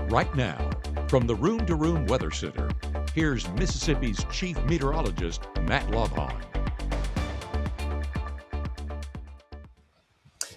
Right now, from the Room to Room Weather Center, here's Mississippi's Chief Meteorologist, Matt Lobhon.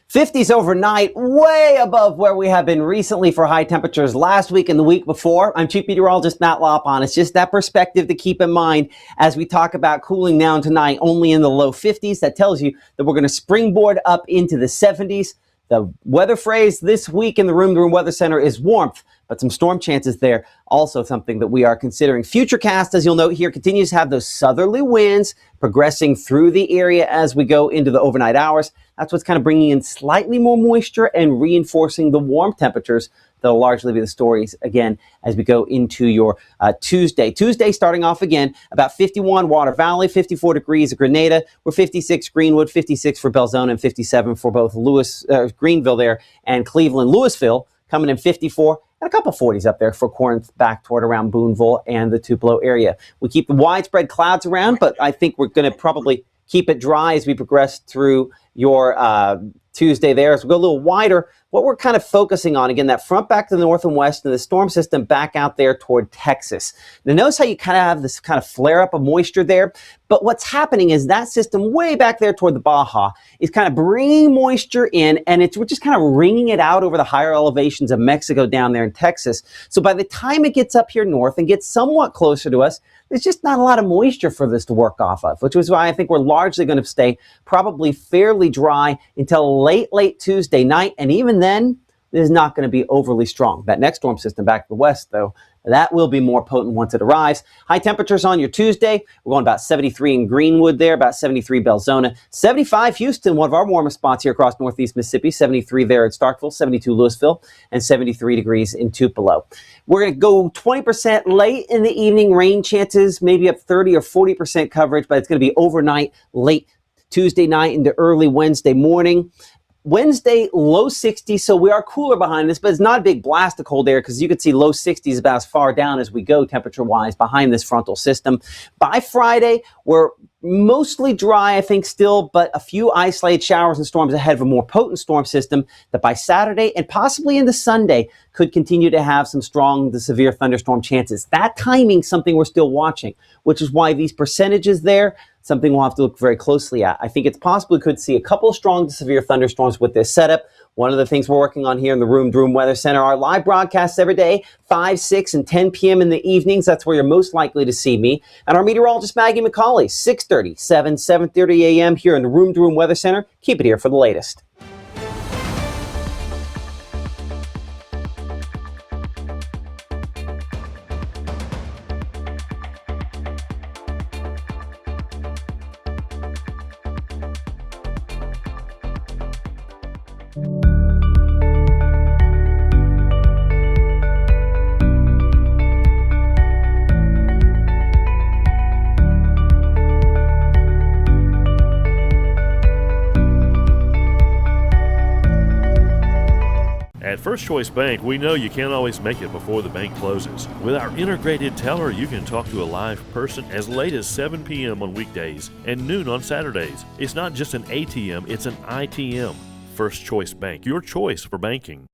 50s overnight, way above where we have been recently for high temperatures last week and the week before. I'm Chief Meteorologist Matt Lobhon. It's just that perspective to keep in mind as we talk about cooling down tonight, only in the low 50s. That tells you that we're going to springboard up into the 70s. The weather phrase this week in the Room to Room Weather Center is warmth, but some storm chances there. Also something that we are considering. Futurecast, as you'll note here, continues to have those southerly winds progressing through the area as we go into the overnight hours. That's what's kind of bringing in slightly more moisture and reinforcing the warm temperatures. That'll largely be the stories again as we go into your Tuesday. Tuesday starting off again about 51 Water Valley, 54 degrees at Grenada. We're 56 Greenwood, 56 for Belzona, and 57 for both Greenville there and Cleveland. Louisville coming in 54. And a couple 40s up there for Corinth back toward around Boonville and the Tupelo area. We keep the widespread clouds around, but I think we're going to probably keep it dry as we progress through your Tuesday there. As we go a little wider, what we're kind of focusing on, again, that front back to the north and west and the storm system back out there toward Texas. Now, notice how you kind of have this kind of flare up of moisture there. But what's happening is that system way back there toward the Baja is kind of bringing moisture in, and we're just kind of wringing it out over the higher elevations of Mexico down there in Texas. So by the time it gets up here north and gets somewhat closer to us, there's just not a lot of moisture for this to work off of, which is why I think we're largely going to stay probably fairly dry until late Tuesday night. And even then, this is not going to be overly strong. That next storm system back to the west, though, that will be more potent once it arrives. High temperatures on your Tuesday. We're going about 73 in Greenwood there, about 73 Belzona, 75 Houston, one of our warmest spots here across northeast Mississippi, 73 there at Starkville, 72 Louisville, and 73 degrees in Tupelo. We're going to go 20% late in the evening, rain chances, maybe up 30 or 40% coverage, but it's going to be overnight, late Tuesday night into early Wednesday morning. Wednesday, low 60s, so we are cooler behind this, but it's not a big blast of cold air because you can see low 60s about as far down as we go temperature-wise behind this frontal system. By Friday, we're mostly dry, I think, still, but a few isolated showers and storms ahead of a more potent storm system that by Saturday and possibly into Sunday could continue to have some strong to severe thunderstorm chances. That timing, something we're still watching, which is why these percentages there, something we'll have to look very closely at. I think it's possible we could see a couple of strong to severe thunderstorms with this setup. One of the things we're working on here in the Room to Room Weather Center are live broadcasts every day, 5, 6, and 10 p.m. in the evenings. That's where you're most likely to see me. And our meteorologist, Maggie McCauley, 6:30, 7:30 a.m. here in the Room to Room Weather Center. Keep it here for the latest. At First Choice Bank, we know you can't always make it before the bank closes. With our integrated teller, you can talk to a live person as late as 7 p.m. on weekdays and noon on Saturdays. It's not just an ATM, it's an ITM. First Choice Bank, your choice for banking.